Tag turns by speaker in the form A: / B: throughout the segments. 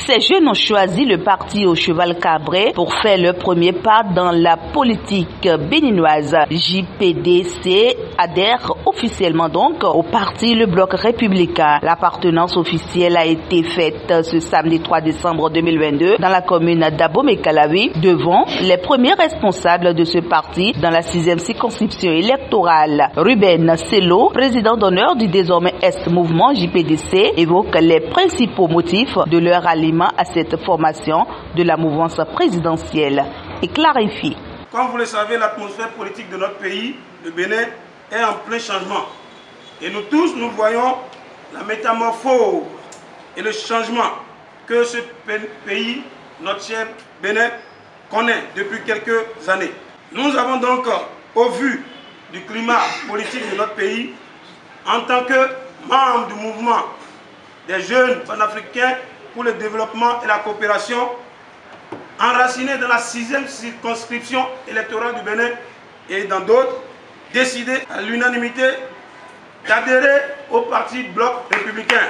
A: Ces jeunes ont choisi le parti au cheval cabré pour faire leur premier pas dans la politique béninoise. JPDC adhère officiellement donc au parti Le Bloc Républicain. L'appartenance officielle a été faite ce samedi 3 décembre 2022 dans la commune d'Abomey-Calavi devant les premiers responsables de ce parti dans la 6e circonscription électorale. Ruben Sello, président d'honneur du désormais Est-Mouvement JPDC, évoque les principaux motifs de leur alliement à cette formation de la mouvance présidentielle et clarifie.
B: Comme vous le savez, l'atmosphère politique de notre pays, le Bénin, est en plein changement. Et nous tous, nous voyons la métamorphose et le changement que ce pays, notre cher Bénin, connaît depuis quelques années. Nous avons donc, au vu du climat politique de notre pays, en tant que membre du mouvement des jeunes panafricains pour le développement et la coopération, enracinés dans la 6e circonscription électorale du Bénin et dans d'autres, décidé à l'unanimité d'adhérer au parti Bloc Républicain.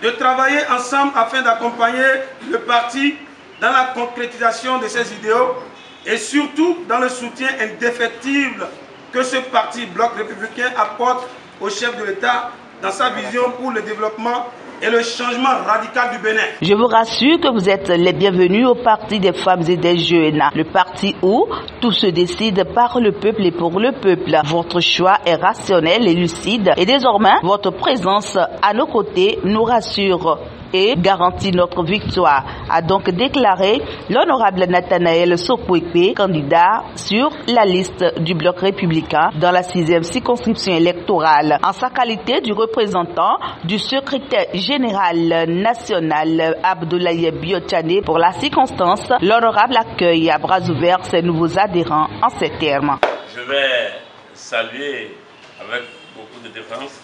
B: De travailler ensemble afin d'accompagner le parti dans la concrétisation de ses idéaux et surtout dans le soutien indéfectible que ce parti Bloc Républicain apporte au chef de l'État dans sa vision pour le développement et le changement radical du Bénin.
A: Je vous rassure que vous êtes les bienvenus au parti des femmes et des jeunes, le parti où tout se décide par le peuple et pour le peuple. Votre choix est rationnel et lucide et désormais votre présence à nos côtés nous rassure et garantit notre victoire, a donc déclaré l'honorable Nathanaël Sokwepe, candidat sur la liste du Bloc Républicain dans la 6e circonscription électorale. En sa qualité du représentant du secrétaire général national Abdoulaye Biotchane pour la circonstance, l'honorable accueille à bras ouverts ses nouveaux adhérents en ces termes.
C: Je vais saluer avec beaucoup de défense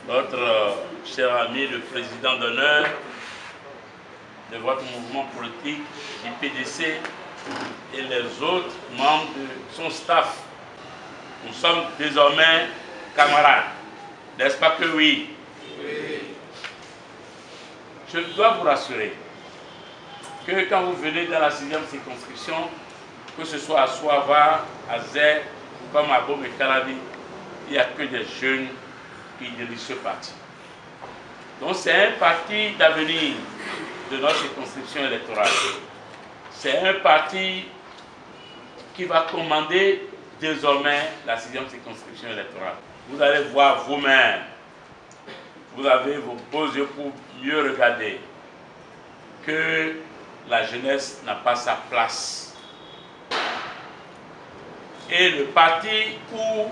C: notre cher ami, le président d'honneur de votre mouvement politique, JPDC, et les autres membres de son staff. Nous sommes désormais camarades. N'est-ce pas que oui? Oui. Je dois vous rassurer que quand vous venez dans la 6e circonscription, que ce soit à Soava, à Zé, comme à Abomey-Calavi, il n'y a que des jeunes qui dirigent ce parti. Donc c'est un parti d'avenir de notre circonscription électorale. C'est un parti qui va commander désormais la 6e circonscription électorale. Vous allez voir vous-même, vous avez vos beaux yeux pour mieux regarder que la jeunesse n'a pas sa place. Et le parti où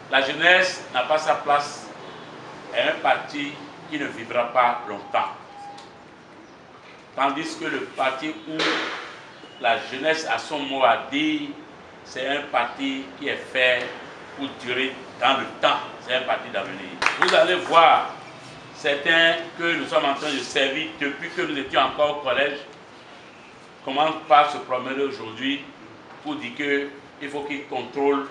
C: la jeunesse n'a pas sa place est un parti qui ne vivra pas longtemps. Tandis que le parti où la jeunesse a son mot à dire, c'est un parti qui est fait pour durer dans le temps. C'est un parti d'avenir. Vous allez voir certains que nous sommes en train de servir depuis que nous étions encore au collège, commencent par se promener aujourd'hui pour dire qu'il faut qu'ils contrôlent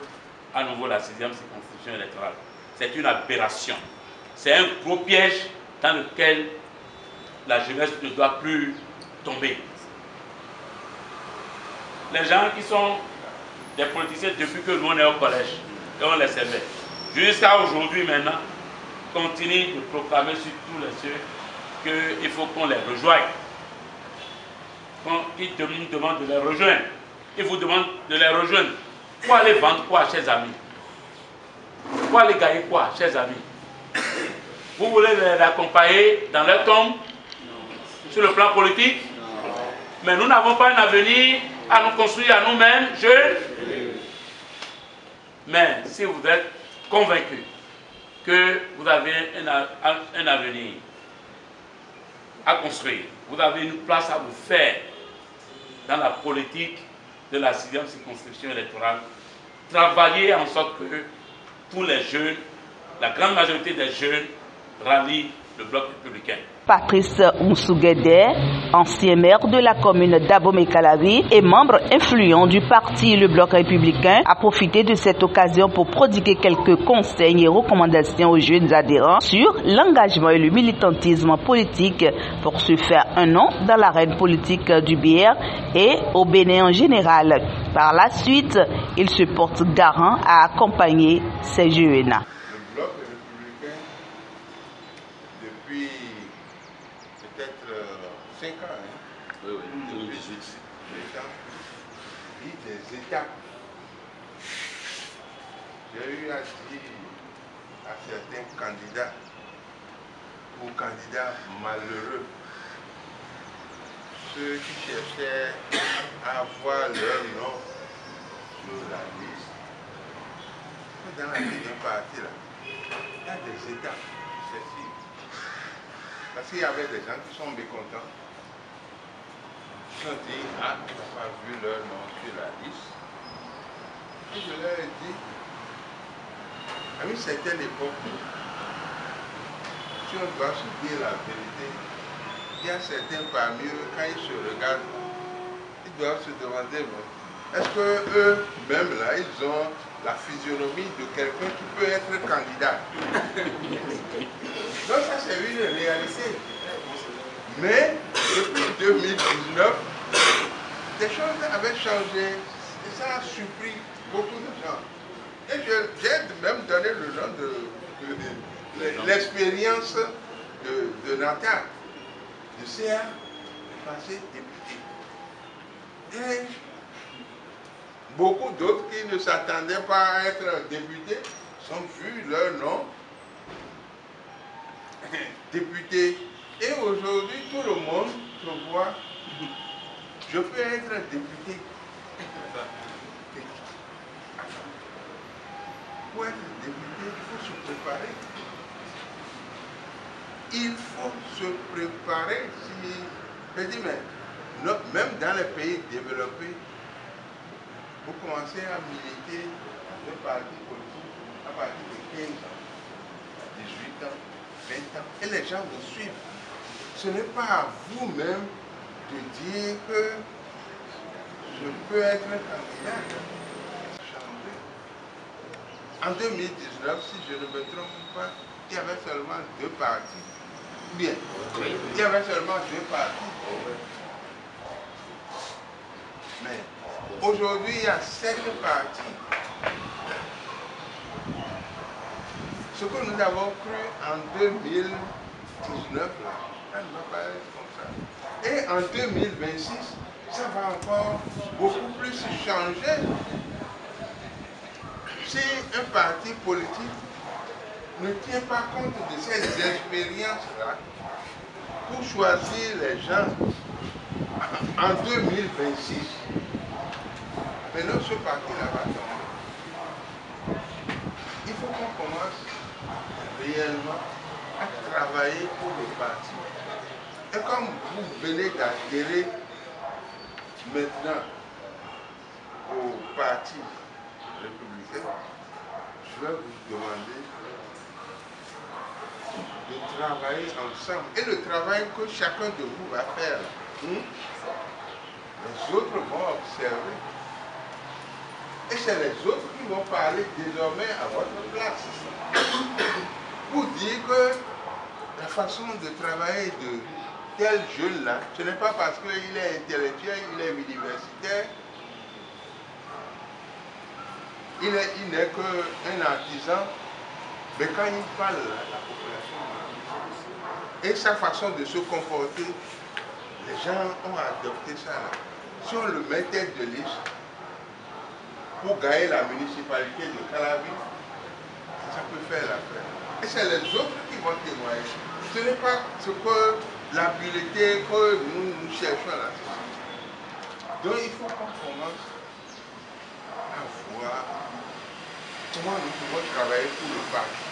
C: à nouveau la 6e circonscription électorale. C'est une aberration. C'est un gros piège dans lequel la jeunesse ne doit plus tomber. Les gens qui sont des politiciens depuis que nous on est au collège et on les servait, jusqu'à aujourd'hui maintenant, continuent de proclamer sur tous les cieux qu'il faut qu'on les rejoigne. Quand ils nous demandent de les rejoindre, ils vous demandent de les rejoindre. Pour aller vendre quoi, chers amis? Pour aller gagner quoi, chers amis? Vous voulez les accompagner dans leur tombe sur le plan politique? Mais nous n'avons pas un avenir à nous construire à nous-mêmes, jeunes. Mais si vous êtes convaincus que vous avez un avenir à construire, vous avez une place à vous faire dans la politique de la 6e circonscription électorale, travaillez en sorte que pour les jeunes, la grande majorité des jeunes rallient le Bloc Républicain.
A: Patrice Moussouguedé, ancien maire de la commune d'Abomey-Calavi et membre influent du parti Le Bloc républicain, a profité de cette occasion pour prodiguer quelques conseils et recommandations aux jeunes adhérents sur l'engagement et le militantisme politique pour se faire un nom dans l'arène politique du Bière et au Bénin en général. Par la suite, il se porte garant à accompagner ces jeunes.
D: Le Bloc républicain, depuis peut-être 5 ans,
C: Oui, 2018.
D: vit des étapes. J'ai eu à dire à certains candidats ou candidats malheureux, ceux qui cherchaient à avoir leur nom sur la liste, dans la vie d'un parti, là, il y a des étapes successives. Parce qu'il y avait des gens qui sont mécontents. Ils ont dit, ah, on n'a pas vu leur nom sur la liste. Et je leur ai dit, à une certaine époque, si on doit se dire la vérité, il y a certains parmi eux, quand ils se regardent, ils doivent se demander, est-ce qu'eux-mêmes, là, ils ont la physionomie de quelqu'un qui peut être candidat? Donc ça, c'est une réalité. Mais depuis 2019, des choses avaient changé et ça a surpris beaucoup de gens. Et j'ai même donné le nom de l'expérience de Nathan, de CA, passé député. Et beaucoup d'autres qui ne s'attendaient pas à être députés sont vus leur nom député. Et aujourd'hui, tout le monde se voit, je peux être député. Pour être député, il faut se préparer. Il faut se préparer. Je dis, mais même dans les pays développés, vous commencez à militer dans un parti politique à partir de 15 ans, 18 ans, 20 ans, et les gens vous suivent. Ce n'est pas à vous-même de dire que je peux être un candidat. En 2019, si je ne me trompe pas, il y avait seulement 2 partis. Bien, il y avait seulement 2 partis. Mais aujourd'hui, il y a 7 partis. Ce que nous avons cru en 2019, là, ça ne va pas être comme ça. Et en 2026, ça va encore beaucoup plus changer. Si un parti politique ne tient pas compte de ces expériences-là pour choisir les gens en 2026, maintenant ce parti-là va tomber. Il faut qu'on commence réellement à travailler pour le parti. Et comme vous venez d'adhérer maintenant au parti républicain, je vais vous demander de travailler ensemble. Et le travail que chacun de vous va faire, les autres vont observer. Et c'est les autres qui vont parler désormais à votre place. Pour dire que la façon de travailler de tel jeune-là, ce n'est pas parce qu'il est intellectuel, il est universitaire, il n'est qu'un artisan, mais quand il parle à la population, et sa façon de se comporter, les gens ont adopté ça là. Si on le met tête de liste pour gagner la municipalité de Calavi, ça peut faire l'affaire. Et c'est les autres qui vont témoigner. Ce n'est pas ce que l'habileté que nous cherchons là. Donc il faut qu'on commence à voir comment nous pouvons travailler pour le parti.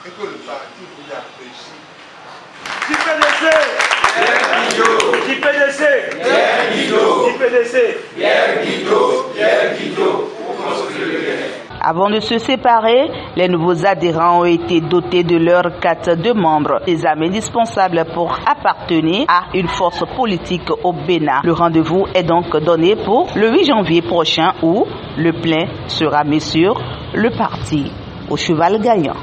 D: Et que le parti vous apprécie.
E: Pierre Guido, pour construire le Bénin.
A: Avant de se séparer, les nouveaux adhérents ont été dotés de leur carte de membre, des armes indispensables pour appartenir à une force politique au Bénin. Le rendez-vous est donc donné pour le 8 janvier prochain où le plein sera mis sur le parti au cheval gagnant.